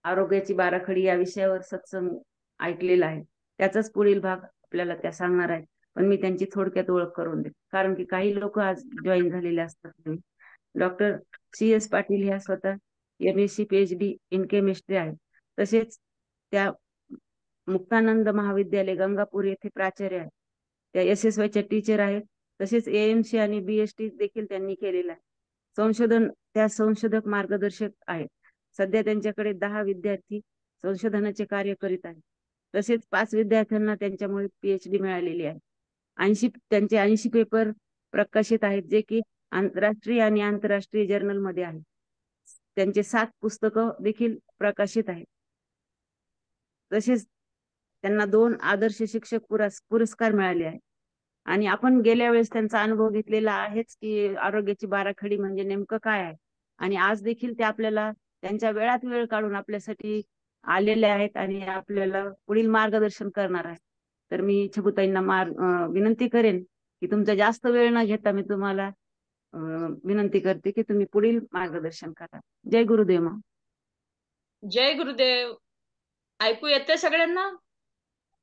आरोग्याची बाराखडी या विषयावर सत्संग ऐकलेला आहे. त्याचाच पुढील भाग आपल्याला त्या सांगणार आहेत. पण मी त्यांची थोडक्यात ओळख करून देते, कारण की काही लोक आज जॉईन झालेले असतात. डॉक्टर CS पाटील ह्या स्वतः MSc PhD इन केमिस्ट्री आहे. तसेच त्या मुक्तानंद महाविद्यालय गंगापूर येथे प्राचार्य आहे. त्या SSY च्या टीचर आहेत. तसेच AMC आणि BST देखील त्यांनी केलेला आहे. त्या संशोधक मार्गदर्शक आहेत. सध्या त्यांच्याकडे 10 विद्यार्थी संशोधनाचे कार्य करीत आहेत. तसेच 5 विद्यार्थ्यांना त्यांच्यामुळे PhD मिळालेली आहे. त्यांचे 80 पेपर प्रकाशित आहेत, जे की राष्ट्रीय आणि आंतरराष्ट्रीय जर्नल मध्ये आहेत. त्यांचे 7 पुस्तकं देखील प्रकाशित आहेत. तसेच त्यांना 2 आदर्श शिक्षक पुरस्कार मिळाले आहेत. आणि आपण गेल्या वेळेस त्यांचा अनुभव घेतलेला आहेच की आरोग्याची बाराखडी म्हणजे नेमकं काय आहे. आणि आज देखील ते आपल्याला त्यांच्या वेळात वेळ काढून आपल्यासाठी आलेले आहेत आणि आपल्याला पुढील मार्गदर्शन करणार आहेत. तर मी छकुताईंना विनंती करेन की तुमचा जास्त वेळ न घेता मी तुम्हाला विनंती करते की तुम्ही पुढील मार्गदर्शन करा. जय गुरुदेव मा. जय गुरुदेव. ऐकू येते सगळ्यांना?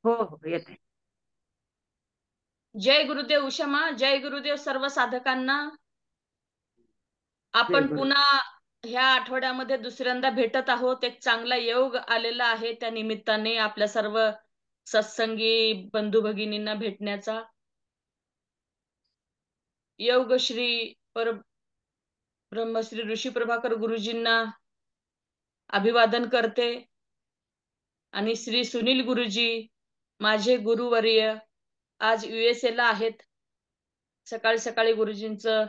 हो हो येते. जय गुरुदेव उषमा. जय गुरुदेव सर्व साधकांना. आपण पुन्हा ह्या आठवड्यामध्ये दुसऱ्यांदा भेटत आहोत. एक चांगला योग आलेला आहे त्या निमित्ताने आपल्या सर्व सत्संगी बंधू भगिनींना भेटण्याचा. योग श्री ब्रह्मश्री ऋषी प्रभाकर गुरुजींना अभिवादन करते. आणि श्री सुनील गुरुजी माझे गुरुवर्य आज USA ला आहेत. सकाळी सकाळी गुरुजींचं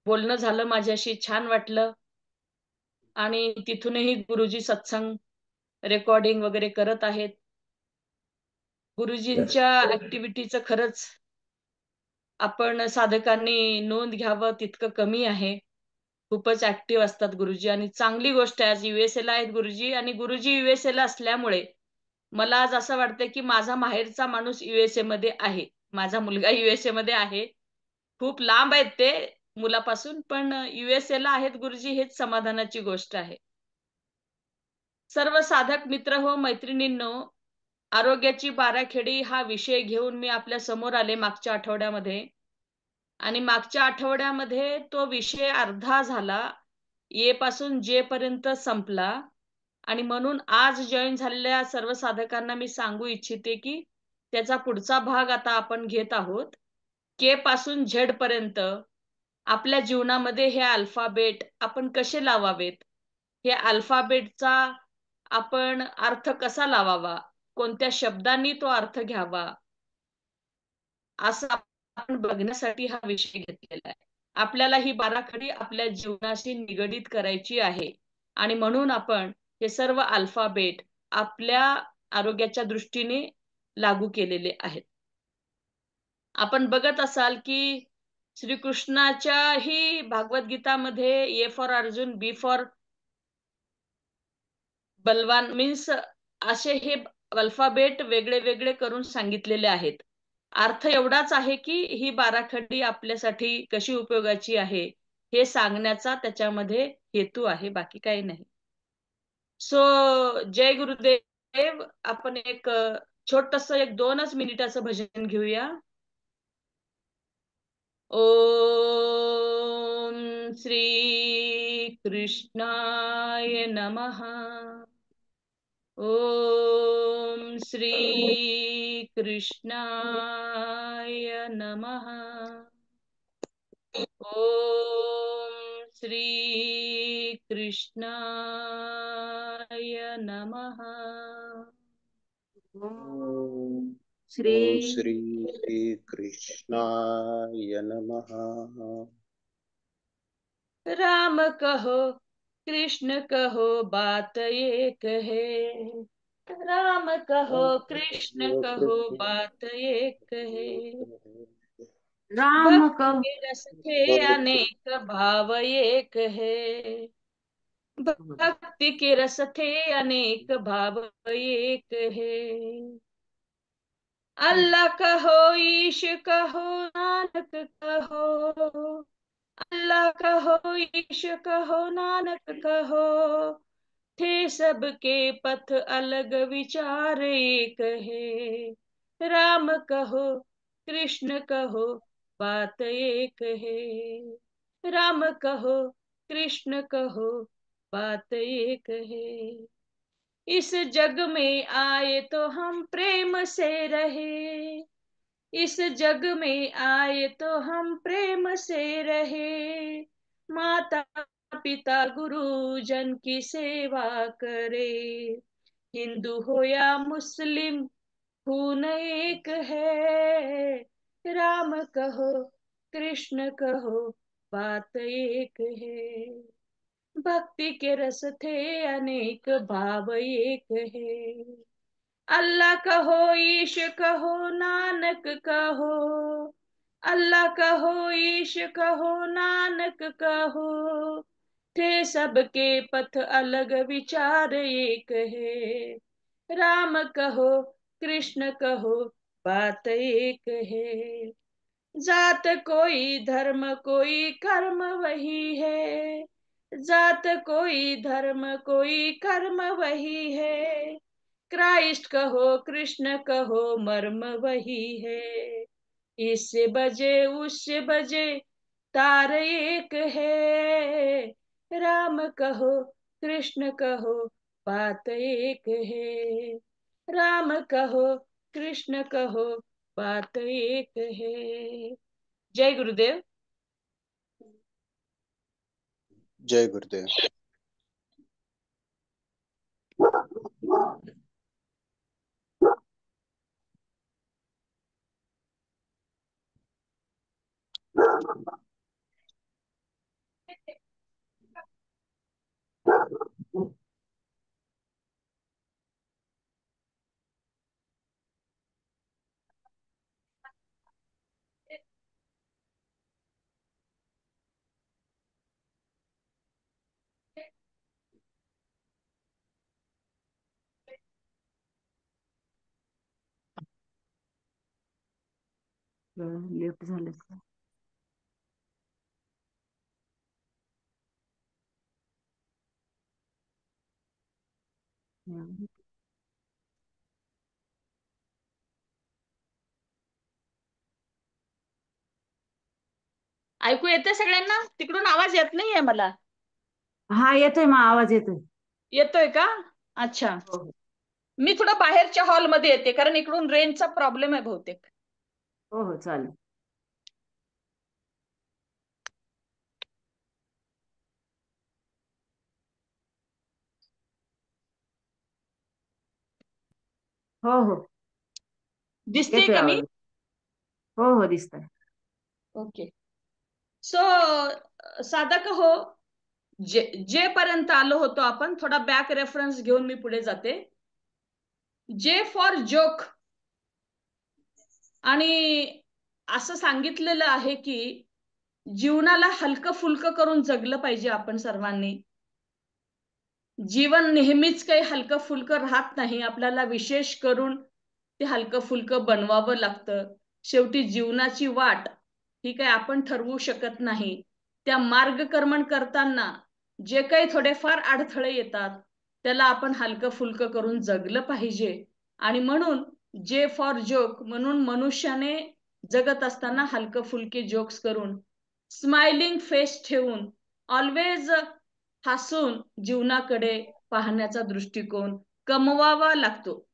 बोलणं झालं माझ्याशी, छान वाटलं. आणि तिथूनही गुरुजी सत्संग रेकॉर्डिंग वगैरे करत आहेत. गुरुजींच्या ऍक्टिव्हिटीचं खरंच आपण साधकांनी नोंद घ्यावं तितकं कमी आहे. खूपच ऍक्टिव्ह असतात गुरुजी आणि चांगली गोष्ट आहे. आज USA ला आहेत गुरुजी आणि गुरुजी USA ला असल्यामुळे मला आज असं वाटतं की माझा माहेरचा माणूस USA मध्ये आहे. माझा मुलगा USA मध्ये आहे. खूप लांब आहेत ते मुलापासून, पण USA ला आहेत गुरुजी, हेच समाधानाची गोष्ट आहे. सर्व साधक मित्र हो, मैत्रिणींनो, आरोग्याची बाराखडी हा विषय घेऊन मी आपल्या समोर आले मागच्या आठवड्यामध्ये. आणि मागच्या आठवड्यामध्ये तो विषय अर्धा झाला, ए पासून जे पर्यंत संपला. आणि म्हणून आज जॉईन झालेल्या सर्व साधकांना मी सांगू इच्छिते की त्याचा पुढचा भाग आता आपण घेत आहोत. के पासून झेड पर्यंत आपल्या जीवनामध्ये हे अल्फाबेट आपण कसे लावावेत, हे अल्फाबेटचा आपण अर्थ कसा लावावा, कोणत्या शब्दांनी तो अर्थ घ्यावा, असं आपण बघण्यासाठी हा विषय घेतलेला आहे. आपल्याला ही बाराखडी आपल्या जीवनाशी निगडीत करायची आहे. आणि म्हणून आपण हे सर्व अल्फाबेट आपल्या आरोग्याच्या दृष्टीने लागू केलेले आहेत. आपण बघत असाल की श्रीकृष्णाच्याही भागवत गीतामध्ये A for Arjun, B for बलवान मीन्स असे हे अल्फाबेट वेगळे वेगळे करून सांगितलेले आहेत. अर्थ एवढाच आहे की ही बाराखडी आपल्यासाठी कशी उपयोगाची आहे हे सांगण्याचा त्याच्यामध्ये हेतू आहे, बाकी काही नाही. सो जय गुरुदेव. आपण एक छोटस 1-2च मिनिटाचं भजन घेऊया. ओम श्री कृष्णाय नमः. ओम श्री कृष्णाय नमः. ओम श्री कृष्णाय नमः. ओम ओम श्री कृष्णाय नमः. राम कहो कृष्ण कहो बात एक है, राम कहो कृष्ण कहो बात एक है, राम भक्ति कहो के रस के अनेक भाव एक है, भक्ति के रस थे अनेक भाव एक है। अल्लाह कहो ईश कहो नानक कहो, अल्लाह कहो ईश कहो नानक कहो, थे सबके पथ अलग विचार एक है। राम कहो कृष्ण कहो बात एक है। राम कहो कृष्ण कहो बात एक है। इस जग में आए तो हम प्रेम से रहे। इस जग में आए तो हम प्रेम से रहे। माता पिता गुरुजन की सेवा करे। हिंदू हो या मुस्लिम खून एक है। राम कहो कृष्ण कहो बात एक है। भक्ति के रस थे अनेक भाव एक है। अल्लाह कहो ईश कहो नानक कहो। अल्लाह कहो ईश कहो नानक कहो। थे सबके पथ अलग विचार एक है। राम कहो कृष्ण कहो बात एक है। जात कोई धर्म कोई कर्म वही है। जात कोई धर्म कोई कर्म वही है। क्राइस्ट कहो कृष्ण कहो मर्म वही है। इससे बजे उससे बजे तार एक है। राम कहो कृष्ण कहो बात एक है। राम कहो कृष्ण कहो बात एक है। जय गुरुदेव। जय गुरुदेव। लेफ्ट झालं का? ऐकू येते सगळ्यांना? तिकडून आवाज येत नाहीये मला. हा येतोय, मग आवाज येतोय. येतोय का? अच्छा. हो हो. मी थोडं बाहेरच्या हॉलमध्ये येते, कारण इकडून रेंजचा प्रॉब्लेम आहे बहुतेक. हो हो चालेल. हो हो दिसते येतोय का मी? आवाज. हो हो दिसतंय. ओके. सो साधक हो, जे पर्यंत आलो होतो आपण, थोडा बॅक रेफरन्स घेऊन मी पुढे जाते. जे फॉर जोक, आणि असं सांगितलेलं आहे की जीवनाला हलकं फुलकं करून जगलं पाहिजे आपण सर्वांनी. जीवन नेहमीच काही हलकं फुलकं राहत नाही. आपल्याला विशेष करून ते हलकं फुलकं बनवावं लागतं. शेवटी जीवनाची वाट ही काय आपण ठरवू शकत नाही. त्या मार्गक्रमण करताना जे काही थोडेफार अडथळे येतात त्याला आपण हलकं फुलकं करून जगलं पाहिजे. आणि म्हणून जे फॉर जोक म्हणून मनुष्याने जगत असताना हलकं फुलके जोक्स करून, स्माइलिंग फेस ठेवून, ऑलवेज हसून जीवनाकडे पाहण्याचा दृष्टिकोन कमवावा लागतो,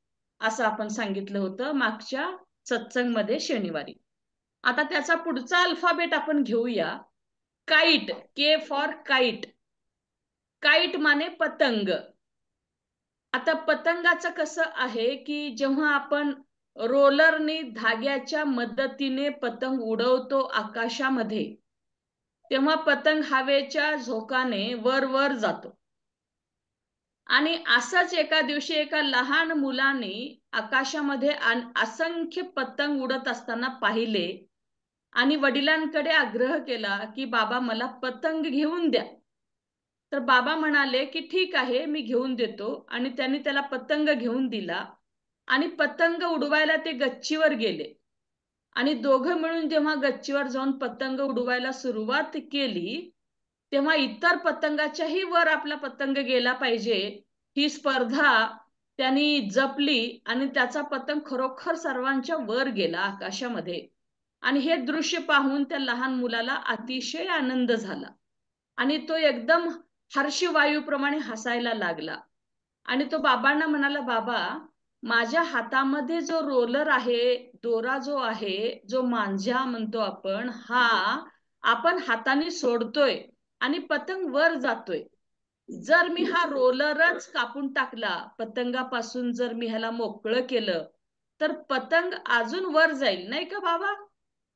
असं आपण सांगितलं होतं मागच्या सत्संगमध्ये शनिवारी. आता त्याचा पुढचा अल्फाबेट आपण घेऊया. Kite, K for kite. Kite Mane पतंग. आता पतंगाचं कसं आहे की जेव्हा आपण रोलरने धाग्याच्या मदतीने पतंग उडवतो आकाशामध्ये, तेव्हा पतंग हवेच्या झोकाने वर वर जातो. आणि असंच एका दिवशी एका लहान मुलाने आकाशामध्ये असंख्य पतंग उडत असताना पाहिले आणि वडिलांकडे आग्रह केला की बाबा मला पतंग घेऊन द्या. तर बाबा म्हणाले की ठीक आहे, मी घेऊन देतो. आणि त्यांनी त्याला पतंग घेऊन दिला आणि पतंग उडवायला ते गच्चीवर गेले. आणि दोघं मिळून जेव्हा गच्चीवर जाऊन पतंग उडवायला सुरुवात केली, तेव्हा इतर पतंगाच्याही वर आपला पतंग गेला पाहिजे ही स्पर्धा त्यांनी जपली आणि त्याचा पतंग खरोखर सर्वांच्या वर गेला आकाशामध्ये. आणि हे दृश्य पाहून त्या लहान मुलाला अतिशय आनंद झाला आणि तो एकदम हर्षी वायूप्रमाणे हसायला लागला. आणि तो बाबांना म्हणाला, बाबा, माझ्या हातामध्ये जो रोलर आहे, दोरा जो आहे, जो मांजा म्हणतो आपण, आपण हाताने सोडतोय आणि पतंग वर जातोय. जर मी हा रोलरच कापून टाकला पतंगापासून, जर मी ह्याला मोकळं केलं तर पतंग अजून वर जाईल, नाही का बाबा?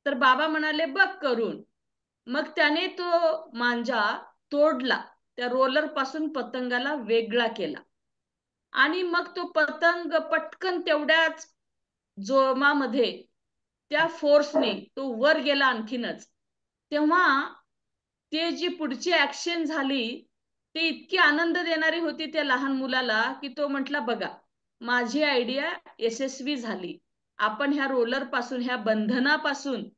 तर बाबा म्हणाले, बघ करून. मग त्याने तो मांजा तोडला, त्या रोलर पासून पतंगाला वेगळा केला आणि मग तो पतंग पटकन तेवढ्याच जोमामध्ये, त्या फोर्सने तो वर गेला आणखीनच. तेव्हा ते जी पुढची ऍक्शन झाली ती इतकी आनंद देणारी होती त्या लहान मुलाला, की तो म्हटला, बघा, माझी आयडिया यशस्वी झाली. आपण ह्या रोलर पासून, ह्या बंधनापासून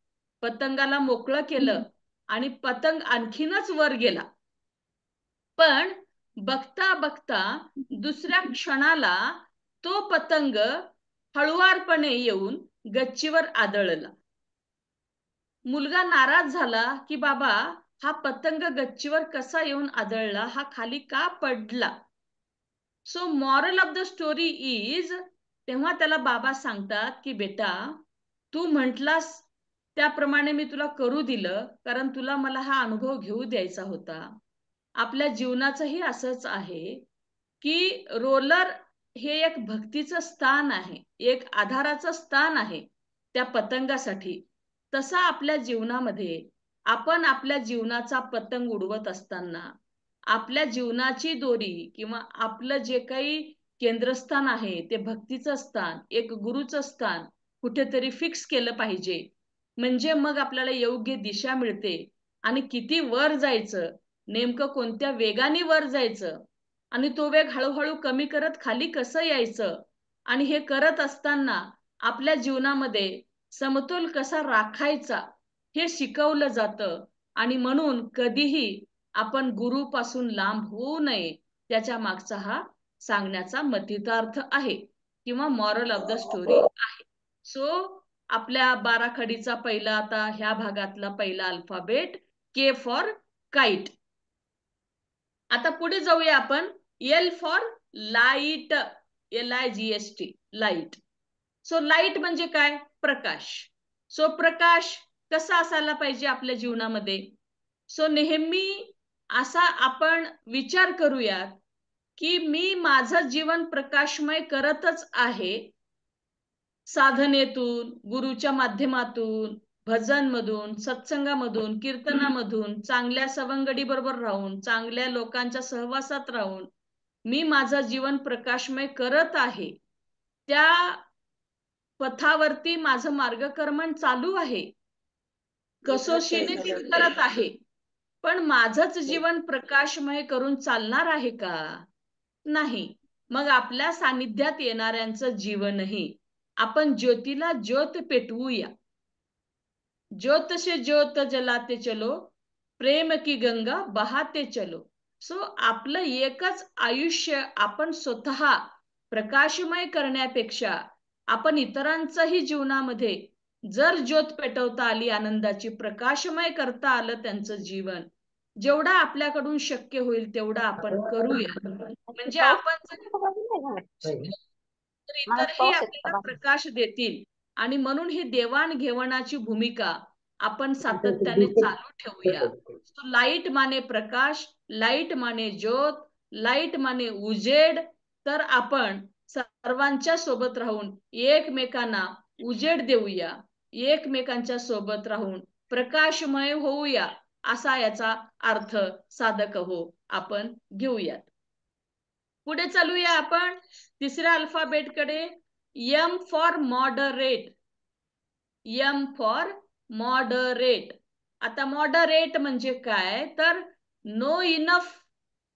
पतंगाला मोकळं केलं आणि पतंग आणखीनच वर गेला. पण बघता बघता दुसऱ्या क्षणाला तो पतंग हळुवारपणे येऊन गच्चीवर आदळला. मुलगा नाराज झाला की, बाबा, हा पतंग गच्चीवर कसा येऊन आदळला, हा खाली का पडला? So moral of the story is, तेव्हा त्याला बाबा सांगतात की, बेटा, तू म्हटलास त्याप्रमाणे मी तुला करू दिलं, कारण तुला मला हा अनुभव घेऊ द्यायचा होता. आपल्या जीवनाचंही असंच आहे की रोलर हे एक भक्तीचं स्थान आहे, एक आधाराचं स्थान आहे त्या पतंगासाठी. तसा आपल्या जीवनामध्ये आपण आपल्या जीवनाचा पतंग उडवत असताना आपल्या जीवनाची दोरी किंवा आपलं जे काही केंद्रस्थान आहे ते भक्तीचं स्थान, एक गुरुचं स्थान कुठेतरी फिक्स केलं पाहिजे. म्हणजे मग आपल्याला योग्य दिशा मिळते आणि किती वर जायचं, नेमकं कोणत्या वेगाने वर जायचं आणि तो वेग हळूहळू कमी करत खाली कसं यायचं, आणि हे करत असताना आपल्या जीवनामध्ये समतोल कसा राखायचा हे शिकवलं जातं. आणि म्हणून कधीही आपण गुरुपासून लांब होऊ नये, त्याच्या मागचा हा सांगण्याचा मतितार्थ आहे किंवा मॉरल ऑफ द स्टोरी आहे. सो आपल्या बाराखडीचा पहिला, आता ह्या भागातला पहिला अल्फाबेट के फॉर काइट. आता पुढे जाऊया आपण. L for light, LIGHT, light. So light म्हणजे काय? प्रकाश. सो प्रकाश कसा असायला पाहिजे आपल्या जीवनामध्ये? सो नेहमी असा आपण विचार करूयात की मी माझं जीवन प्रकाशमय करतच आहे. साधनेतून, गुरुच्या माध्यमातून, भजन मधून, सत्संगामधून, कीर्तनामधून, चांगल्या सवंगडी बरोबर राहून, चांगल्या लोकांच्या सहवासात राहून मी माझं जीवन प्रकाशमय करत आहे. त्या पथावरती माझं मार्गक्रमण चालू आहे, कसोशीने मी करत आहे. पण माझंच जीवन प्रकाशमय करून चालणार आहे का? नाही. मग आपल्या सानिध्यात येणाऱ्यांचं जीवनही आपण ज्योतीला ज्योत पेटवूया. ज्योत से ज्योत जलाते चलो, प्रेम की गंगा बहाते चलो. सो आपलं एकच आयुष्य आपण स्वतः प्रकाशमय करण्यापेक्षा आपण इतरांचंही जीवनामध्ये जर ज्योत पेटवता आली, आनंदाची, प्रकाशमय करता आलं त्यांचं जीवन, जेवढा आपल्याकडून शक्य होईल तेवढा आपण करूया. म्हणजे आपण तर इतरही आपल्याला प्रकाश देतील. आणि म्हणून ही देवाणघेवाणाची भूमिका आपण सातत्याने चालू ठेवूया. लाईट माने प्रकाश, लाईट माने ज्योत, लाईट माने उजेड. तर आपण सर्वांच्या सोबत राहून एकमेकांना उजेड देऊया, एकमेकांच्या सोबत राहून प्रकाशमय होऊया, असा याचा अर्थ साधक हो आपण घेऊयात. पुढे चालूया आपण तिसऱ्या अल्फाबेटकडे. M for moderate. M for moderate. आता मॉडरेट म्हणजे काय? तर no enough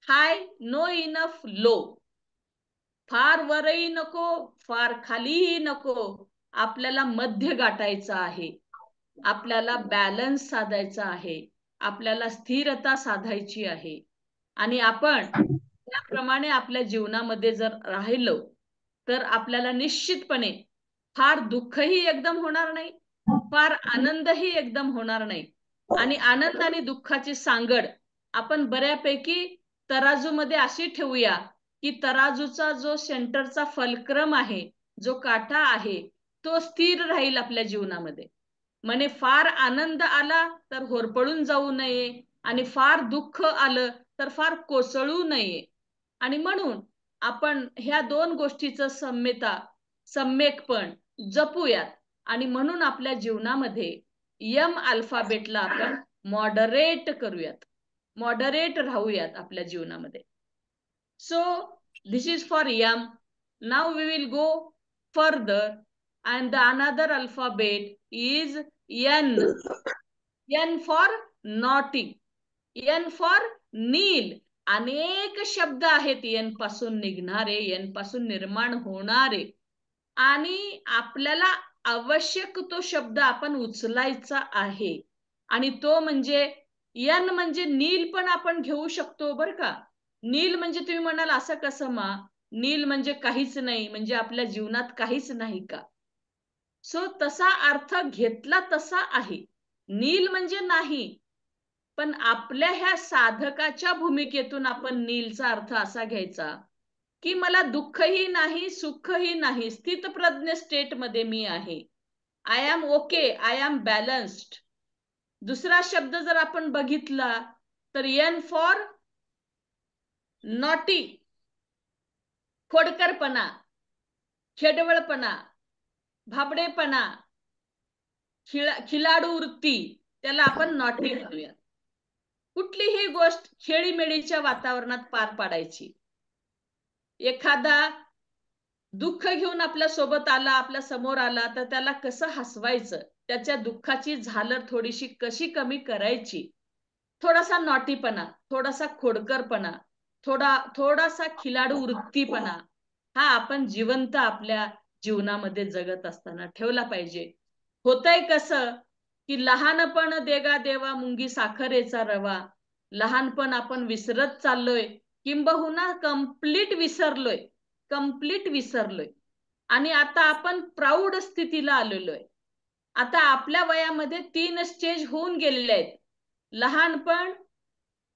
high, no enough low. फार वरही नको, फार खालीही नको. आपल्याला मध्य गाठायचा आहे, आपल्याला बॅलन्स साधायचा आहे, आपल्याला स्थिरता साधायची आहे. आणि आपण त्या त्याप्रमाणे आपल्या जीवनामध्ये जर राहिलो तर आपल्याला निश्चितपणे फार दुःखही एकदम होणार नाही, फार आनंदही एकदम होणार नाही. आणि आनंद आणि दुःखाची सांगड आपण बऱ्यापैकी तराजूमध्ये अशी ठेवूया की तराजूचा जो सेंटरचा फलक्रम आहे, जो काटा आहे, तो स्थिर राहील आपल्या जीवनामध्ये. म्हणे फार आनंद आला तर होरपळून जाऊ नये आणि फार दुःख आलं तर फार कोसळू नये. आणि म्हणून आपण ह्या दोन गोष्टीचं सम्यकपण जपूयात. आणि म्हणून आपल्या जीवनामध्ये यम अल्फाबेटला आपण मॉडरेट करूयात, मॉडरेट राहूयात आपल्या जीवनामध्ये. So this is for M. Now we will go further and the another alphabet is N. N for naughty, N for नील. अनेक शब्द आहेत एन पासून निघणारे, एन पासून निर्माण होणारे, आणि आपल्याला आवश्यक तो शब्द आपण उचलायचा आहे. आणि तो म्हणजे एन म्हणजे नील पण आपण घेऊ शकतो बर का. नील म्हणजे तुम्ही म्हणाल असं कसं मा, नील म्हणजे काहीच नाही, म्हणजे आपल्या जीवनात काहीच नाही का? सो तसा अर्थ घेतला तसा आहे. नील म्हणजे नाही, पण आपल्या ह्या साधकाच्या भूमिकेतून आपण नीलचा अर्थ असा घ्यायचा की मला दुःखही नाही, सुखही नाही, स्थितप्रज्ञ स्टेट मध्ये मी आहे. I am okay, I am balanced. दुसरा शब्द जर आपण बघितला तर एन फॉर नॉटी, खोडकरपणा, खेडवळपणा, भाबडेपणा, खिलाडू वृत्ती, त्याला आपण नॉटी म्हणूया. कुठलीही गोष्ट खेळीमेळीच्या वातावरणात पार पाडायची. एखादा दुःख घेऊन आपल्या सोबत आला, आपल्या समोर आला, तर त्याला कसं हसवायचं, त्याच्या दुःखाची झालर थोडीशी कशी कमी करायची. थोडासा नॉटीपणा, थोडासा खोडकरपणा, थोडासा खिलाडू वृत्तीपणा हा आपण जिवंत आपल्या जीवनामध्ये जगत असताना ठेवला पाहिजे. होतंय कसं की लहानपण देगा देवा मुंगी साखरेचा रवा, लहानपण आपण विसरत चाललोय, किंबहुना कंप्लीट विसरलोय. आणि आता आपण प्राऊड स्थितीला आलेलो आहे. आता आपल्या वयामध्ये 3 स्टेज होऊन गेलेले आहेत: लहानपण,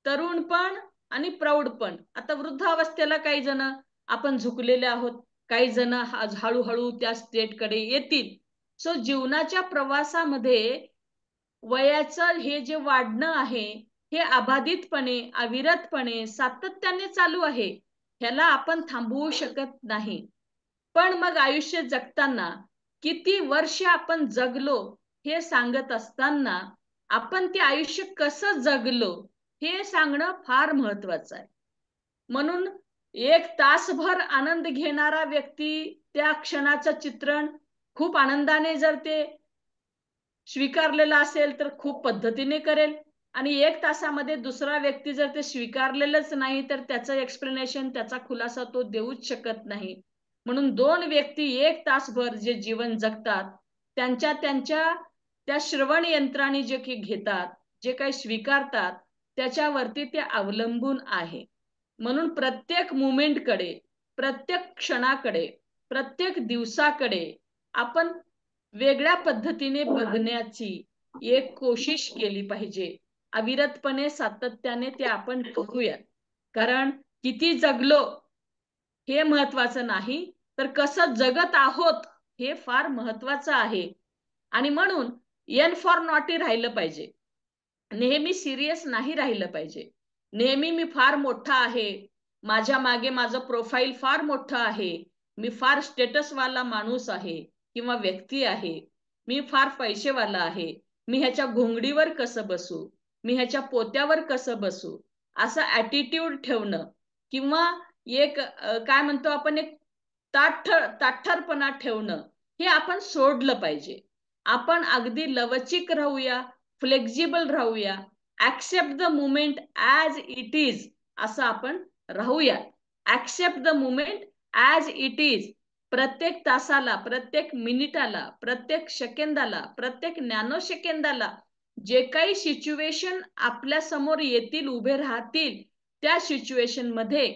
तरुणपण आणि प्रौढपण. आता वृद्धावस्थेला काही जण आपण झुकलेले आहोत, काही जण हळूहळू त्या स्टेटकडे येतील. सो जीवनाच्या प्रवासामध्ये वयाचं हे जे वाढणं आहे हे अबाधितपणे, अविरतपणे, सातत्याने चालू आहे. ह्याला आपण थांबवू शकत नाही. पण मग आयुष्य जगताना किती वर्ष आपण जगलो हे सांगत असताना आपण ते आयुष्य कसं जगलो हे सांगणं फार महत्वाचं आहे. म्हणून 1 तासभर आनंद घेणारा व्यक्ती त्या क्षणाचं चित्रण खूप आनंदाने जर ते स्वीकारलेलं असेल तर खूप पद्धतीने करेल, आणि 1 तासामध्ये दुसरा व्यक्ती जर ते स्वीकारलेलंच नाही तर त्याचं एक्सप्लेनेशन, त्याचा खुलासा तो देऊच शकत नाही. म्हणून 2 व्यक्ती 1 तासभर जे जीवन जगतात त्यांच्या त्या श्रवण यंत्राने जे काही घेतात, जे काही स्वीकारतात, त्याच्यावरती ते अवलंबून आहे. म्हणून प्रत्येक मुमेंटकडे, प्रत्येक क्षणाकडे, प्रत्येक दिवसाकडे आपण वेगळ्या पद्धतीने बघण्याची एक कोशिश केली पाहिजे. अविरतपणे, सातत्याने ते आपण करूया. कारण किती जगलो हे महत्वाचं नाही, तर कसं जगत आहोत हे फार महत्वाचं आहे. आणि म्हणून एन फॉर नॉटी राहिलं पाहिजे. नेहमी सिरियस नाही राहिलं पाहिजे. नेहमी मी फार मोठा आहे, माझ्या मागे माझं प्रोफाईल फार मोठं आहे, मी फार स्टेटसवाला माणूस आहे किंवा व्यक्ती आहे, मी फार पैसेवाला आहे, मी ह्याच्या घोंगडीवर कसं बसू, मी ह्याच्या पोत्यावर कसं बसू, असं ऍटिट्यूड ठेवणं किंवा एक काय म्हणतो आपण, एक ताठरपणा ठेवणं, हे आपण सोडलं पाहिजे. आपण अगदी लवचिक राहूया, फ्लेक्झिबल राहूया, accept the moment as it is असं आपण राहूया. Accept the moment as it is. प्रत्येक तासाला, प्रत्येक मिनिटाला, प्रत्येक सेकंदाला, प्रत्येक नॅनोसेकंदाला जे काही सिच्युएशन आपल्या समोर येतील, उभे राहतील, त्या सिच्युएशन मध्ये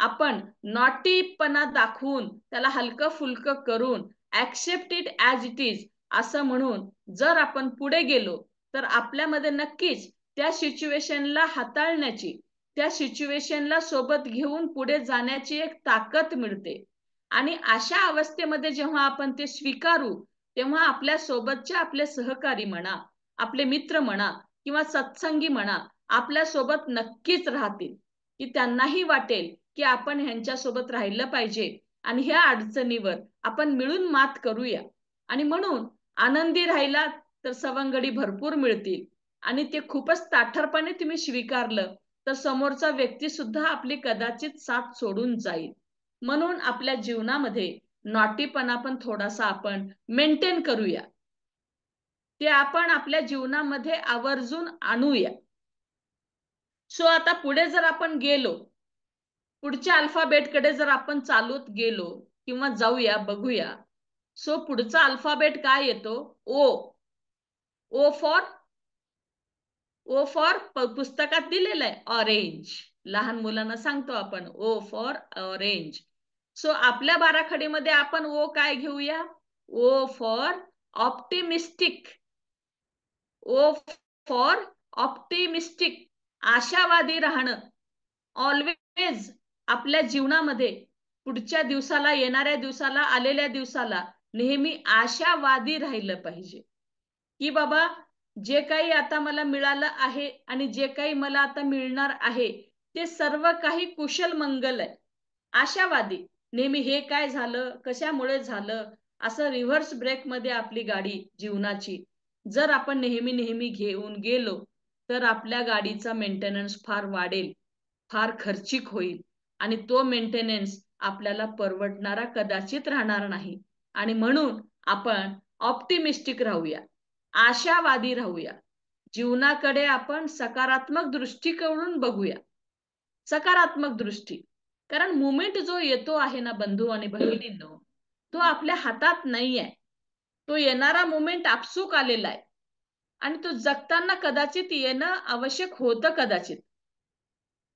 आपण नॉटीपणा दाखवून त्याला हलकं फुलकं करून accept it as it is असं म्हणून जर आपण पुढे गेलो तर आपल्यामध्ये नक्कीच त्या सिच्युएशनला हाताळण्याची, त्या सिच्युएशनला सोबत घेऊन पुढे जाण्याची एक ताकद मिळते. आणि अशा अवस्थेमध्ये जेव्हा आपण ते स्वीकारू तेव्हा आपल्या सोबतचे आपले सहकारी म्हणा, आपले मित्र म्हणा किंवा सत्संगी म्हणा आपल्या सोबत नक्कीच राहतील, की त्यांनाही वाटेल की आपण ह्यांच्यासोबत राहिलं पाहिजे आणि ह्या अडचणीवर आपण मिळून मात करूया. आणि म्हणून आनंदी राहिला तर सवंगडी भरपूर मिळतील आणि ते खूपच ताठरपणे तुम्ही स्वीकारलं तर समोरचा व्यक्ती सुद्धा आपली कदाचित साथ सोडून जाईल. म्हणून आपल्या जीवनामध्ये नॉटीपणा पण थोडासा आपण मेंटेन करूया, ते आपण आपल्या जीवनामध्ये आवर्जून आणूया. सो आता पुढे जर आपण गेलो, पुढच्या अल्फाबेटकडे जर आपण चालत गेलो किंवा जाऊया, बघूया. सो पुढचा अल्फाबेट काय येतो? ओ. ओ फॉर पुस्तकात दिलेलं आहे ऑरेंज. लहान मुलांना सांगतो आपण ओ फॉर ऑरेंज. सो आपल्या बाराखडीमध्ये आपण ओ काय घेऊया? O for optimistic. O for optimistic, आशावादी राहणं. ऑलवेज आपल्या जीवनामध्ये पुढच्या दिवसाला, येणाऱ्या दिवसाला, आलेल्या दिवसाला नेहमी आशावादी राहिलं पाहिजे, की बाबा जे काही आता मला मिळालं आहे आणि जे काही मला आता मिळणार आहे ते सर्व काही कुशल मंगल आहे. आशावादी नेहमी, हे काय झालं, कशामुळे झालं, असं रिव्हर्स ब्रेक मध्ये आपली गाडी जीवनाची जर आपण नेहमी घेऊन गेलो तर आपल्या गाडीचा मेंटेनन्स फार वाढेल, फार खर्चिक होईल आणि तो मेंटेनन्स आपल्याला परवडणारा कदाचित राहणार नाही. आणि म्हणून आपण ऑप्टिमिस्टिक राहूया, आशावादी राहूया. जीवनाकडे आपण सकारात्मक दृष्टीकोनातून बघूया, सकारात्मक दृष्टी. कारण मुमेंट जो येतो आहे ना बंधू आणि भगिनींनो, तो आपल्या हातात नाही आहे. तो येणारा मुमेंट आपसूक आलेला आहे आणि तो जगताना कदाचित येणं आवश्यक होतं,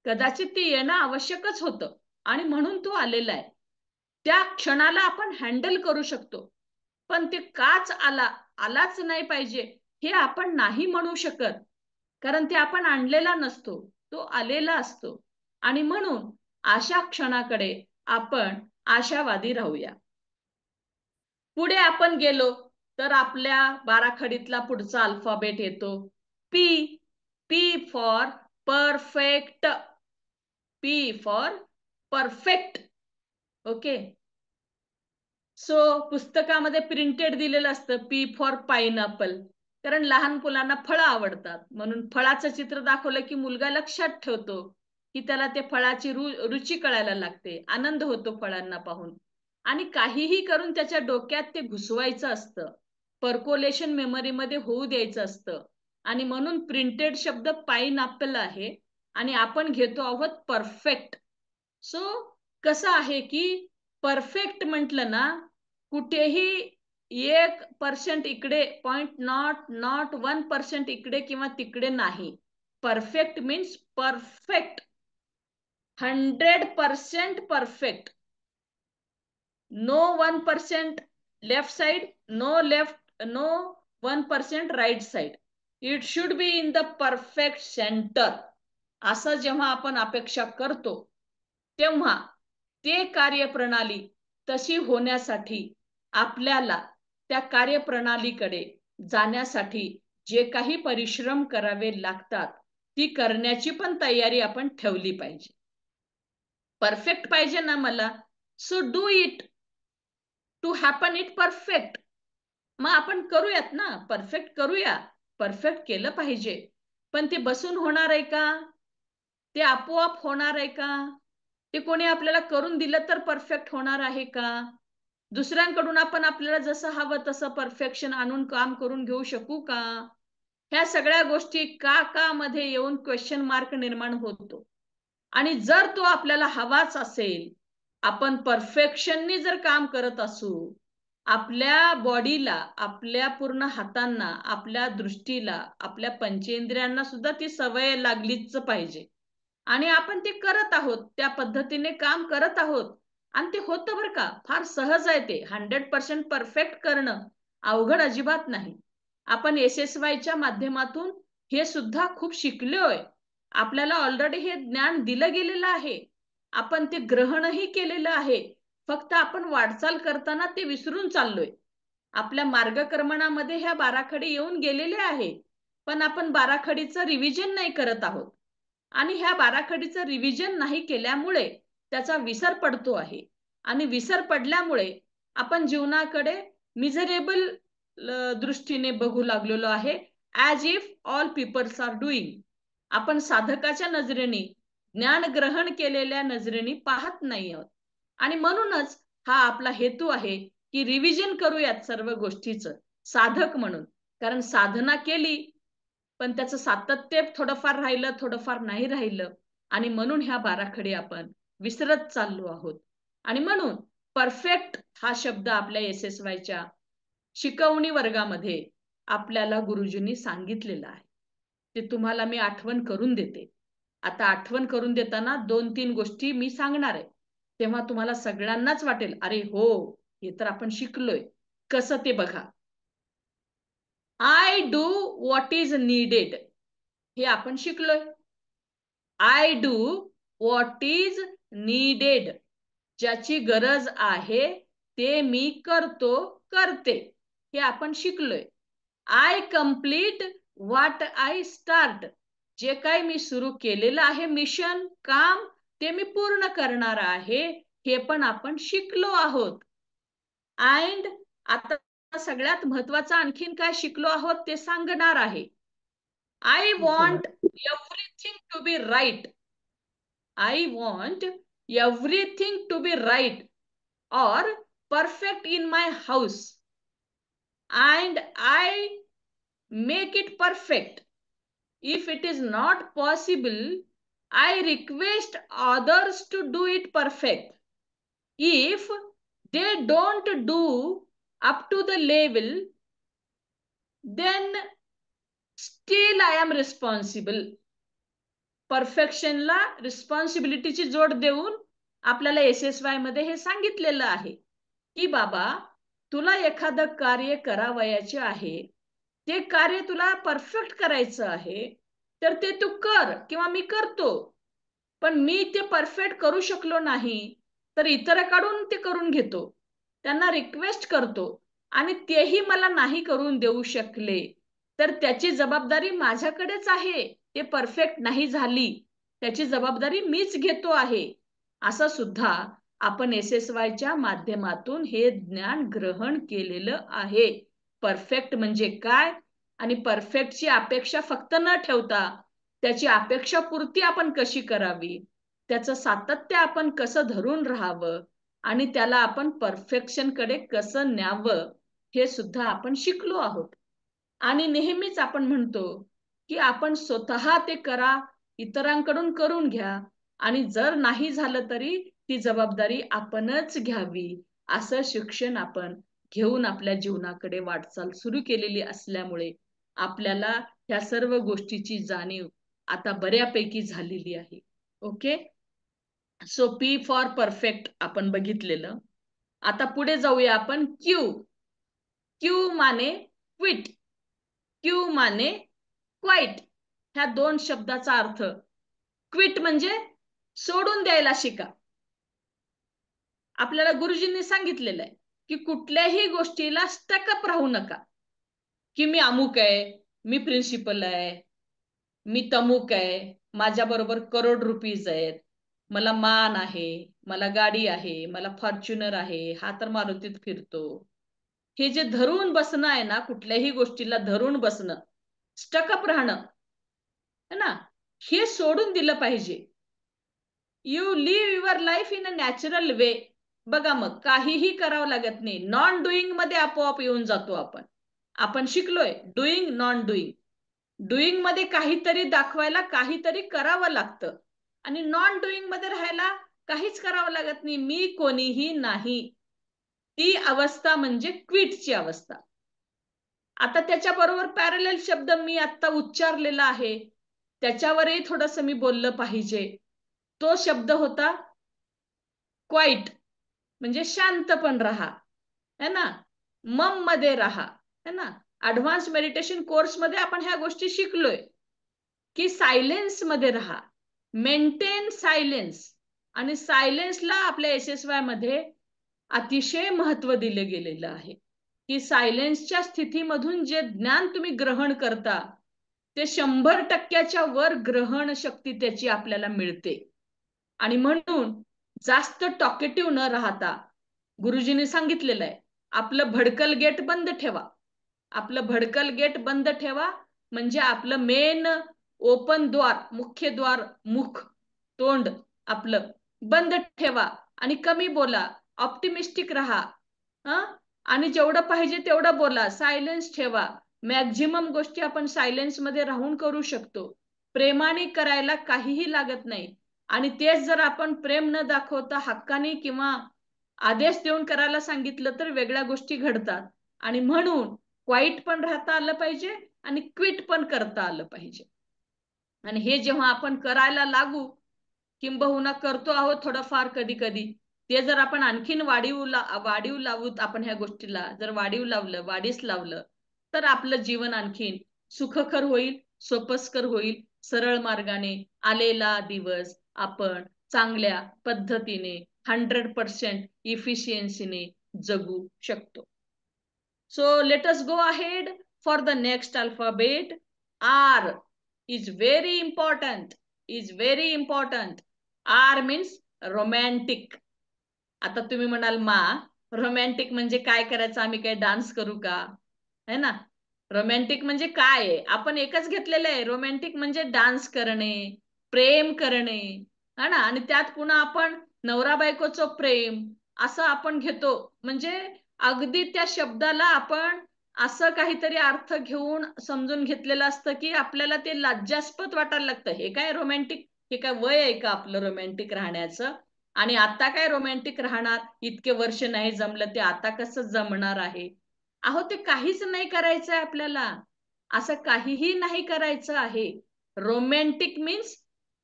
कदाचित ते येणं आवश्यकच होतं आणि म्हणून तो आलेला आहे. त्या क्षणाला आपण हँडल करू शकतो, पण ते काच आलाच नाही पाहिजे हे आपण नाही म्हणू शकत, कारण ते आपण आणलेला नसतो, तो आलेला असतो. आणि म्हणून अशा क्षणाकडे आपण आशावादी राहूया. पुढे आपण गेलो तर आपल्या बाराखडीतला पुढचा अल्फाबेट येतो P. P for perfect. P for perfect. Okay. So पुस्तकामध्ये प्रिंटेड दिलेलं असतं पी फॉर पाइनएपल, कारण लहान मुलांना फळं आवडतात म्हणून फळाचं चित्र दाखवलं की मुलगा लक्षात ठेवतो, की त्याला ते फळाची रुची कळायला लागते, आनंद होतो फळांना पाहून आणि काहीही करून त्याच्या डोक्यात ते घुसवायचं असतं, पर्कोलेशन मेमरीमध्ये होऊ द्यायचं असतं. आणि म्हणून प्रिंटेड शब्द पाइनएपल आहे आणि आपण घेतो आहोत परफेक्ट. सो कसं आहे की परफेक्ट म्हटलं ना, कुठेही 1% इकडे, 0.01% इकडे किंवा तिकडे नाही. Perfect means perfect, 100% perfect. No 1% left side, no 1% right side. It should be in the perfect centre. असं जेव्हा आपण अपेक्षा करतो तेव्हा ते कार्यप्रणाली तशी होण्यासाठी आपल्याला त्या कार्यप्रणालीकडे जाण्यासाठी जे काही परिश्रम करावे लागतात ती करण्याची पण तयारी आपण ठेवली पाहिजे. परफेक्ट पाहिजे ना मला, so do it to happen it perfect. मग आपण करूयात ना, परफेक्ट करूया, परफेक्ट केलं पाहिजे. पण ते बसून होणार आहे का? ते आपोआप होणार आहे का? ते कोणी आपल्याला करून दिलं तर परफेक्ट होणार आहे का? दुसऱ्यांकडून आपण आपल्याला जसं हवं तसं परफेक्शन आणून काम करून घेऊ शकू का? ह्या सगळ्या गोष्टी का मध्ये येऊन क्वेश्चन मार्क निर्माण होतो. आणि जर तो आपल्याला हवाच असेल, आपण परफेक्शननी जर काम करत असू, आपल्या बॉडीला, आपल्या पूर्ण हातांना, आपल्या दृष्टीला, आपल्या पंचेंद्रियांना सुद्धा ती सवय लागलीच पाहिजे. आणि आपण ते करत आहोत, त्या पद्धतीने काम करत आहोत आणि ते होतं बरं का. फार सहज आहे ते. 100% परफेक्ट करणं अवघड अजिबात नाही. आपण SSYच्या माध्यमातून हे सुद्धा खूप शिकलोय. आपल्याला ऑलरेडी हे ज्ञान दिलं गेलेलं आहे. आपण ते ग्रहणही केलेलं आहे. फक्त आपण वाटचाल करताना ते विसरून चाललोय. आपल्या मार्गक्रमणामध्ये ह्या बाराखडी येऊन गेलेले आहे, पण आपण बाराखडीचं रिव्हिजन नाही करत आहोत. आणि ह्या बाराखडीचं रिव्हिजन नाही केल्यामुळे त्याचा विसर पडतो आहे. आणि विसर पडल्यामुळे आपण जीवनाकडे मिझरेबल दृष्टीने बघू लागलेलो आहे. As if all peoples are doing. आपण साधकाच्या नजरेने, ज्ञान ग्रहण केलेल्या नजरेने पाहत नाही आहोत. आणि म्हणूनच हा आपला हेतू आहे की रिव्हिजन करूयात सर्व गोष्टीचं साधक म्हणून. कारण साधना केली पण त्याचं सातत्य थोडंफार राहिलं, थोडंफार नाही राहिलं, आणि म्हणून ह्या बाराखडी आपण विसरत चाललो आहोत. आणि म्हणून परफेक्ट हा शब्द आपल्या SSYच्या शिकवणी वर्गामध्ये आपल्याला गुरुजींनी सांगितलेला आहे. ते तुम्हाला मी आठवण करून देते. आता आठवण करून देताना 2-3 गोष्टी मी सांगणार आहे. तेव्हा तुम्हाला सगळ्यांनाच वाटेल, अरे हो, हे तर आपण शिकलोय. कसं ते बघा. I do what is needed, हे आपण शिकलोय. I do what is needed, ज्याची गरज आहे ते मी करतो, करते, हे आपण शिकलोय. I complete what I start, जे काही मी सुरू केलेलं आहे मिशन, काम, ते मी पूर्ण करणार आहे, हे पण आपण शिकलो आहोत. अँड आता सगळ्यात महत्वाचं आणखीन काय शिकलो आहोत ते सांगणार आहे. I want everything to be right. I want everything to be right or perfect in my house, and I make it perfect. If it is not possible, I request others to do it perfect. If they don't do up to the level, then still I am responsible. परफेक्शनला रिस्पॉन्सिबिलिटीची जोड देऊन आपल्याला SSY मध्ये हे सांगितलेलं आहे की बाबा, तुला एखादं कार्य करावयाचे आहे, ते कार्य तुला परफेक्ट करायचं आहे, तर ते तू कर किंवा मी करतो. पण मी ते परफेक्ट करू शकलो नाही तर इतरांकडून ते करून घेतो, त्यांना रिक्वेस्ट करतो, आणि तेही मला नाही करून देऊ शकले तर त्याची जबाबदारी माझ्याकडेच आहे. ते परफेक्ट नाही झाली त्याची जबाबदारी मीच घेतो आहे. असं सुद्धा आपण SSYच्या माध्यमातून हे ज्ञान ग्रहण केलेलं आहे. परफेक्ट म्हणजे काय आणि परफेक्टची अपेक्षा फक्त न ठेवता त्याची अपेक्षा पूर्ती आपण कशी करावी, त्याचं सातत्य आपण कसं धरून राहावं आणि त्याला आपण परफेक्शन कडे कसं न्यावं, हे सुद्धा आपण शिकलो आहोत. आणि नेहमीच आपण म्हणतो की आपण स्वतः ते करा, इतरांकडून करून घ्या, आणि जर नाही झालं तरी ती जबाबदारी आपणच घ्यावी. असं शिक्षण आपण घेऊन आपल्या जीवनाकडे वाटचाल सुरू केलेली असल्यामुळे आपल्याला ह्या सर्व गोष्टीची जाणीव आता बऱ्यापैकी झालेली आहे. Okay, so P for perfect आपण बघितलेलं. आता पुढे जाऊया आपण. Q Mane quit, Q Mane quite. ह्या 2 शब्दाचा अर्थ. क्विट म्हणजे सोडून द्यायला शिका. आपल्याला गुरुजींनी सांगितलेलं आहे की कुठल्याही गोष्टीला स्टकअप राहू नका, की मी अमुक आहे, मी प्रिन्सिपल आहे, मी तमुक आहे, माझ्या बरोबर करोड रुपीज आहेत, मला मान आहे, मला गाडी आहे, मला फॉर्च्युनर आहे, हा तर मारुतीत फिरतो. हे जे धरून बसणं आहे ना, कुठल्याही गोष्टीला धरून बसणं, स्टकअप राहणं है ना, हे सोडून दिलं पाहिजे. You live your life in a natural way. बघा, मग काहीही करावं लागत नाही. नॉन डुईंग मध्ये आपोआप येऊन जातो आपण. आपण शिकलोय डुईंग, नॉन डुईंग. डुईंग मध्ये काहीतरी दाखवायला काहीतरी करावं लागतं, आणि नॉन डुईंग मध्ये राहायला काहीच करावं लागत नाही, मी कोणीही नाही. ती अवस्था म्हणजे क्विटची अवस्था. आता त्याच्याबरोबर पॅरलल शब्द मी आता उच्चारलेला आहे, त्याच्यावरही थोडस मी बोललं पाहिजे. तो शब्द होता क्वाईट, म्हणजे शांत पण राहा, है ना, मम मध्ये राहा, है ना. ऍडव्हान्स मेडिटेशन कोर्स मध्ये आपण ह्या गोष्टी शिकलोय की सायलेन्स मध्ये राहा, मेंटेन सायलेन्स. आणि सायलेन्सला आपल्या SSY मध्ये अतिशय महत्व दिले गेलेलं आहे की सायलेन्सच्या स्थितीमधून जे ज्ञान तुम्ही ग्रहण करता ते 100% वर ग्रहण शक्ती त्याची आपल्याला मिळते. आणि म्हणून जास्त टॉकेटिव्ह न राहता गुरुजींनी सांगितलेलं आहे, आपलं भडकल गेट बंद ठेवा. आपलं भडकल गेट बंद ठेवा म्हणजे आपलं मेन ओपन द्वार, मुख्य द्वार, मुख, तोंड आपलं बंद ठेवा आणि कमी बोला, ऑप्टिमिस्टिक राहा. आणि जेवढं पाहिजे तेवढं बोला, सायलेन्स ठेवा. मॅक्झिमम गोष्टी आपण सायलेन्स मध्ये राहून करू शकतो. प्रेमाने करायला काहीही लागत नाही. आणि तेच जर आपण प्रेम न दाखवता हक्काने किंवा आदेश देऊन करायला सांगितलं तर वेगळ्या गोष्टी घडतात. आणि म्हणून क्वाईट पण राहता आलं पाहिजे आणि क्विट पण करता आलं पाहिजे. आणि हे जेव्हा आपण करायला लागू, किंबहुना करतो आहोत थोडंफार कधी कधी, ते जर आपण आणखीन वाढीव लावूत, आपण ह्या गोष्टीला जर वाढीस लावलं तर आपलं जीवन आणखीन सुखकर होईल, सोपस्कर होईल. सरळ मार्गाने आलेला दिवस आपण चांगल्या पद्धतीने 100% इफिशियन्सीने जगू शकतो. So let us go ahead for the next alphabet. R is very important. R means romantic. आता तुम्ही म्हणाल मा रोमॅन्टिक म्हणजे काय करायचं, आम्ही काय डान्स करू का, है ना. रोमॅन्टिक म्हणजे काय आहे, आपण एकच घेतलेलं आहे. रोमॅन्टिक म्हणजे डान्स करणे, प्रेम करणे, है ना. आणि त्यात पुन्हा आपण नवरा बायकोचं प्रेम असं आपण घेतो. म्हणजे अगदी त्या शब्दाला आपण असं काहीतरी अर्थ घेऊन समजून घेतलेलं असतं की आपल्याला ते लज्जास्पद वाटायला लागतं. हे काय रोमॅन्टिक, हे काय वय आहे का आपलं रोमॅन्टिक राहण्याचं. आणि आता काय रोमॅन्टिक राहणार, इतके वर्ष नाही जमलं ते आता कसं जमणार आहे. अहो ते काहीच नाही करायचं आहे आपल्याला, असं काहीही नाही करायचं आहे. रोमॅन्टिक मीन्स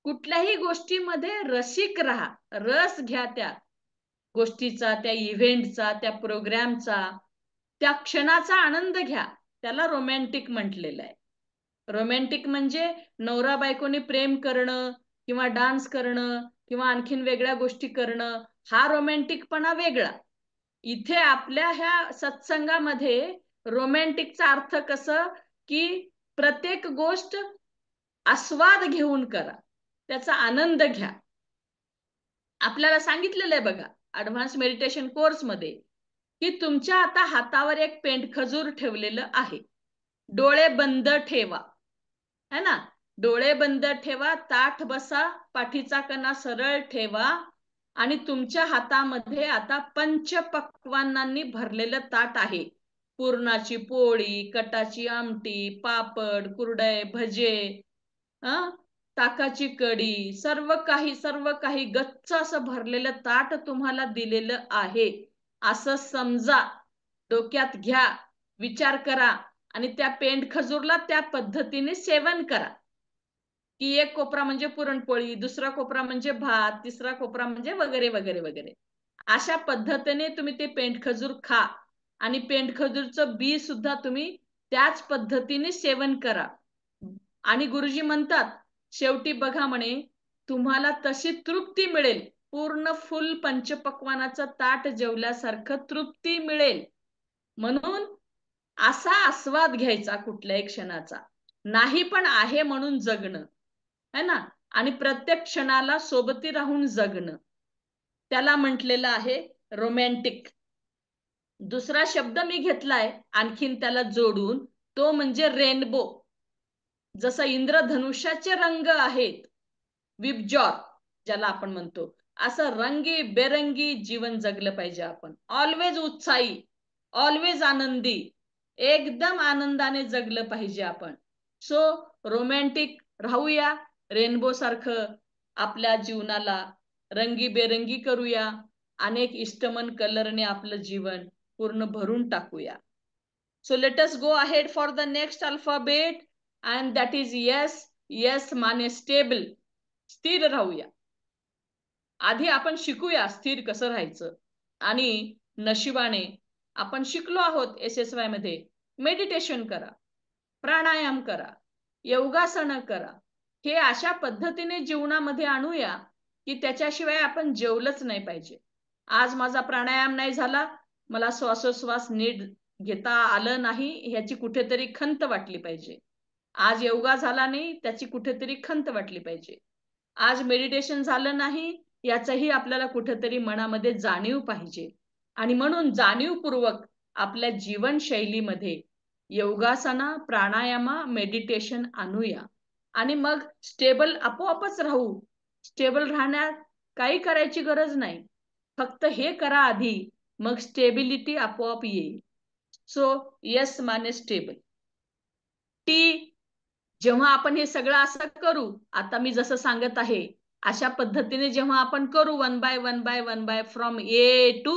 कुठल्याही गोष्टीमध्ये रसिक राहा, रस घ्या त्या गोष्टीचा, त्या इव्हेंटचा, त्या प्रोग्रामचा, त्या क्षणाचा आनंद घ्या. त्याला रोमॅन्टिक म्हटलेलं आहे. रोमॅन्टिक म्हणजे नवरा बायकोने प्रेम करणं किंवा डान्स करणं किंवा आणखीन वेगळ्या गोष्टी करणं, हा रोमॅन्टिकपणा वेगळा. इथे आपल्या ह्या सत्संगामध्ये रोमॅन्टिकचा अर्थ कसं की प्रत्येक गोष्ट आस्वाद घेऊन करा, त्याचा आनंद घ्या. आपल्याला सांगितलेलं आहे बघा ऍडव्हान्स मेडिटेशन कोर्स मध्ये की तुमच्या आता हातावर एक पेंडखजूर ठेवलेलं आहे, डोळे बंद ठेवा, है ना. डोळे बंद ठेवा, ताठ बसा, पाठीचा कणा सरळ ठेवा आणि तुमच्या हातामध्ये आता पंचपक्वान्नांनी भरलेलं ताट आहे. पुरणाची पोळी, कटाची आमटी, पापड, कुरडे, भजे, ताकाची कढी, सर्व काही गच्च असं भरलेलं ताट तुम्हाला दिलेलं आहे असं समजा. डोक्यात घ्या, विचार करा आणि त्या पेंडखजूरला त्या पद्धतीने सेवन करा की एक कोपरा म्हणजे पुरणपोळी, दुसरा कोपरा म्हणजे भात, तिसरा कोपरा म्हणजे वगैरे वगैरे वगैरे. अशा पद्धतीने तुम्ही ते पेंडखजूर खा आणि पेंडखजूरचं बी सुद्धा तुम्ही त्याच पद्धतीने सेवन करा. आणि गुरुजी म्हणतात शेवटी बघा म्हणे तुम्हाला तशी तृप्ती मिळेल, पूर्ण फुल पंचपक्वानाचं ताट जेवल्यासारखं तृप्ती मिळेल. म्हणून असा आस्वाद घ्यायचा कुठल्याही क्षणाचा, नाही पण आहे म्हणून जगणं, है ना. आणि प्रत्येक क्षणाला सोबती राहून जगणं, त्याला म्हटलेलं आहे रोमॅन्टिक. दुसरा शब्द मी घेतलाय आणखीन त्याला जोडून, तो म्हणजे रेनबो. जसं इंद्रधनुष्याचे रंग आहेत, विबजॉर ज्याला आपण म्हणतो, असं रंगी बेरंगी जीवन जगलं पाहिजे आपण. ऑलवेज उत्साही, ऑलवेज आनंदी, एकदम आनंदाने जगलं पाहिजे आपण. सो रोमॅन्टिक राहूया, रेनबो सारखं आपल्या जीवनाला रंगी बेरंगी करूया, अनेक इष्टमन कलरने आपलं जीवन पूर्ण भरून टाकूया. So let us go ahead for the next alphabet and that is S. Yes Mane stable, स्थिर राहूया. आधी आपण शिकूया स्थिर कसं राहायचं. आणि नशिबाने आपण शिकलो आहोत SSY मध्ये. मेडिटेशन करा, प्राणायाम करा, योगासनं करा. हे अशा पद्धतीने जीवनामध्ये आणूया की त्याच्याशिवाय आपण जेवलंच नाही पाहिजे. आज माझा प्राणायाम नाही झाला, मला श्वासोश्वास नीट घेता आलं नाही, ह्याची कुठेतरी खंत वाटली पाहिजे. आज योगा झाला नाही, त्याची कुठेतरी खंत वाटली पाहिजे. आज मेडिटेशन झालं नाही, याचंही आपल्याला कुठेतरी मनामध्ये जाणीव पाहिजे. आणि म्हणून जाणीवपूर्वक आपल्या जीवनशैलीमध्ये योगासना, प्राणायामा, मेडिटेशन आणूया. आणि मग स्टेबल आपोआपच राहू. स्टेबल राहण्यात काही करायची गरज नाही, फक्त हे करा आधी, मग स्टेबिलिटी आपोआप येईल. So yes Mane stable. T, जेव्हा आपण हे सगळं असं करू, आता मी जसं सांगत आहे अशा पद्धतीने जेव्हा आपण करू, one by from A to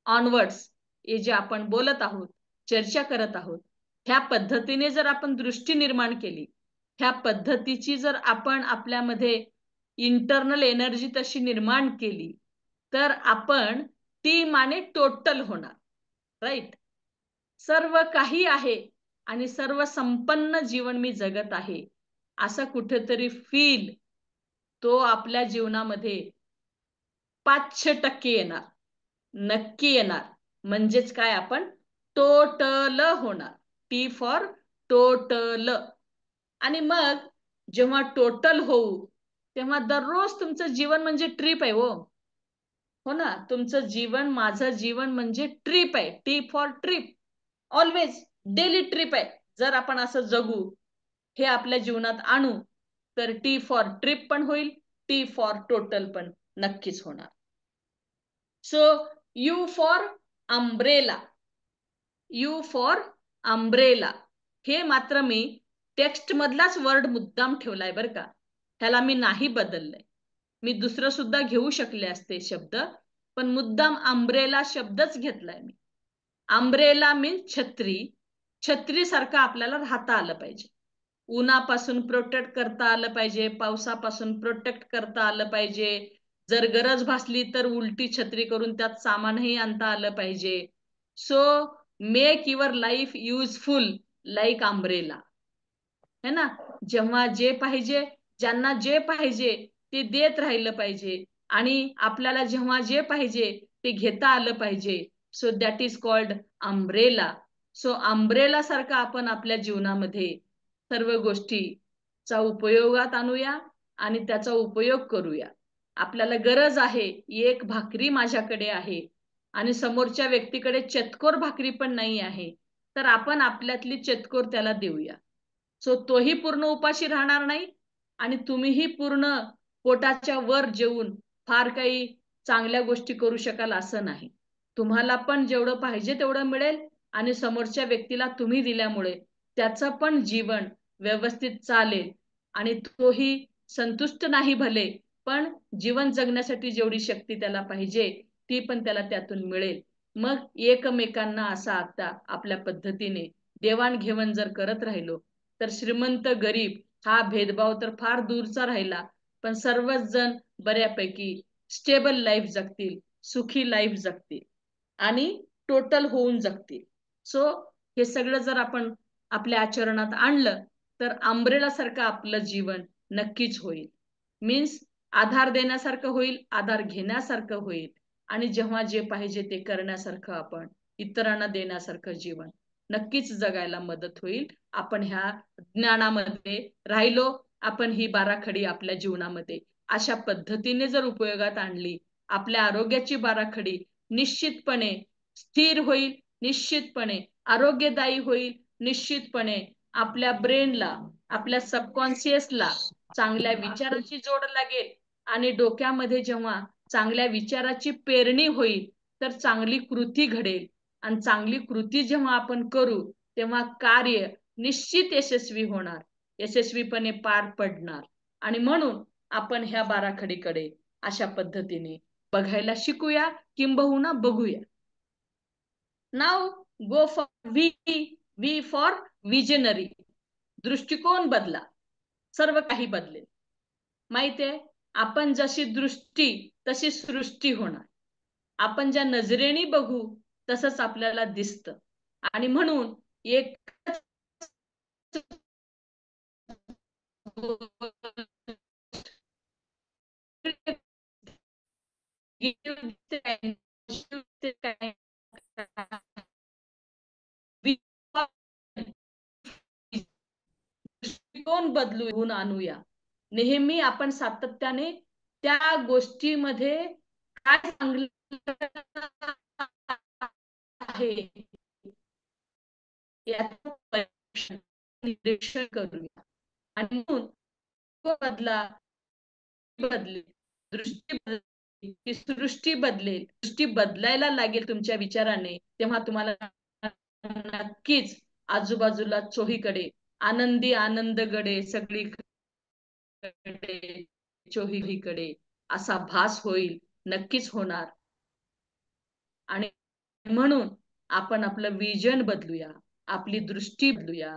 onwards, हे जे आपण बोलत आहोत, चर्चा करत आहोत, ह्या पद्धतीने जर आपण दृष्टी निर्माण केली, ह्या पद्धतीची जर आपण आपल्यामध्ये इंटरनल एनर्जी तशी निर्माण केली, तर आपण टी माने टोटल होणार. राईट. सर्व काही आहे आणि सर्व संपन्न जीवन मी जगत आहे असं कुठेतरी फील तो आपल्या जीवनामध्ये 500% येणार, नक्की येणार. म्हणजेच काय, आपण टोटल होणार. T for total. आणि मग जेव्हा टोटल होऊ, तेव्हा दररोज तुमचं जीवन म्हणजे ट्रिप आहे. हो ना, तुमचं जीवन, माझं जीवन म्हणजे ट्रिप आहे. T for trip, always daily trip आहे. जर आपण असं जगू, हे आपल्या जीवनात आणू, तर टी फॉर ट्रिप पण होईल, टी फॉर टोटल पण नक्कीच होणार. So you for umbrella, you for umbrella, हे मात्र मी टेक्स्ट मधलाच वर्ड मुद्दाम ठेवलाय बरं का. ह्याला मी नाही बदललंय. मी दुसरं सुद्धा घेऊ शकले असते शब्द, पण मुद्दाम अम्ब्रेला शब्दच घेतलाय मी. अम्ब्रेला मीन्स छत्री. छत्री सारखं आपल्याला राहता आलं पाहिजे. उन्हापासून प्रोटेक्ट करता आलं पाहिजे, पावसापासून प्रोटेक्ट करता आलं पाहिजे. जर गरज भासली तर उलटी छत्री करून त्यात सामानही आणता आलं पाहिजे. So make your life useful like umbrella. है ना. जेव्हा जे पाहिजे, ज्यांना जे पाहिजे ते देत राहिलं पाहिजे. आणि आपल्याला जेव्हा जे पाहिजे ते घेता आलं पाहिजे. So that is called umbrella. So umbrella सारखं आपण आपल्या जीवनामध्ये सर्व गोष्टीचा उपयोगात आणूया आणि त्याचा उपयोग करूया. आपल्याला गरज आहे, एक भाकरी माझ्याकडे आहे आणि समोरच्या व्यक्तीकडे चतकोर भाकरी पण नाही आहे, तर आपण आपल्यातली चतकोर त्याला देऊया. सो तोही पूर्ण उपाशी राहणार नाही आणि तुम्हीही पूर्ण पोटाच्या वर जेवून फार काही चांगल्या गोष्टी करू शकाल असं नाही. तुम्हाला पण जेवढं पाहिजे तेवढं मिळेल आणि समोरच्या व्यक्तीला तुम्ही दिल्यामुळे त्याचं पण जीवन व्यवस्थित चालेल आणि तोही संतुष्ट नाही भले, पण जीवन जगण्यासाठी जेवढी शक्ती त्याला पाहिजे ती पण त्याला त्यातून मिळेल. मग एकमेकांना असा आता आपल्या पद्धतीने देवाणघेवाण जर करत राहिलो, तर श्रीमंत गरीब हा भेदभाव तर फार दूरचा राहिला, पण सर्वच जण बऱ्यापैकी स्टेबल लाईफ जगतील, सुखी लाईफ जगतील आणि टोटल होऊन जगतील. सो हे सगळं जर आपण आपल्या आचरणात आणलं, तर अम्ब्रेला सारखं आपलं जीवन नक्कीच होईल. मीन्स आधार देण्यासारखं होईल, आधार घेण्यासारखं होईल आणि जेव्हा जे पाहिजे ते करण्यासारखं, आपण इतरांना देण्यासारखं जीवन नक्कीच जगायला मदत होईल. आपण ह्या ज्ञानामध्ये राहिलो, आपण ही बाराखडी आपल्या जीवनामध्ये अशा पद्धतीने जर उपयोगात आणली, आपल्या आरोग्याची बाराखडी निश्चितपणे स्थिर होईल, निश्चितपणे आरोग्यदायी होईल, निश्चितपणे आपल्या ब्रेनला, आपल्या सबकॉन्शियसला चांगल्या विचाराची जोड लागेल आणि डोक्यामध्ये जेव्हा चांगल्या विचाराची पेरणी होईल, तर चांगली कृती घडेल आणि चांगली कृती जेव्हा आपण करू, तेव्हा कार्य निश्चित यशस्वी होणार, यशस्वीपणे पार पडणार. आणि म्हणून आपण ह्या बाराखडीकडे अशा पद्धतीने बघायला शिकूया, किंबहुना बघूया. Now go for V for visionary. दृष्टिकोन बदला. सर्व काही बदलेल. माहितीये, आपण जशी दृष्टी तशी सृष्टी होणार. आपण ज्या नजरेने बघू तसंच आपल्याला दिसतं. आणि म्हणून एक दृष्टिकोन बदलून आणूया. नेहमी आपण सातत्याने त्या गोष्टीमध्ये काय चांगलं आहे याचं निरीक्षण करूया. आणि म्हणून बदला बदलेल, दृष्टी बदलेल, की सृष्टी बदलेल. दृष्टी बदलायला लागेल तुमच्या विचाराने, तेव्हा तुम्हाला नक्कीच आजूबाजूला चोहीकडे आनंदी आनंद गडे सगळीकडे चोहीकडे असा भास होईल, नक्कीच होणार. आणि म्हणून आपण आपलं विजन बदलूया, आपली दृष्टी बदलूया,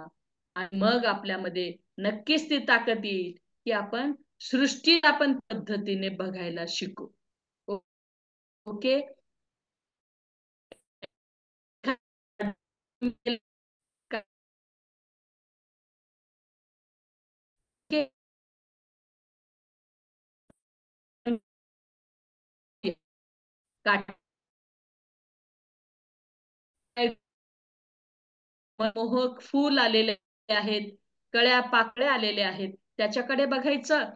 आणि मग आपल्यामध्ये नक्कीच ती ताकद येईल की आपण सृष्टी आपण पद्धतीने बघायला शिकू. ओके. मोहक फूल आलेले आहेत, कळ्या पाकळ्या आलेल्या आहेत, त्याच्याकडे बघायचं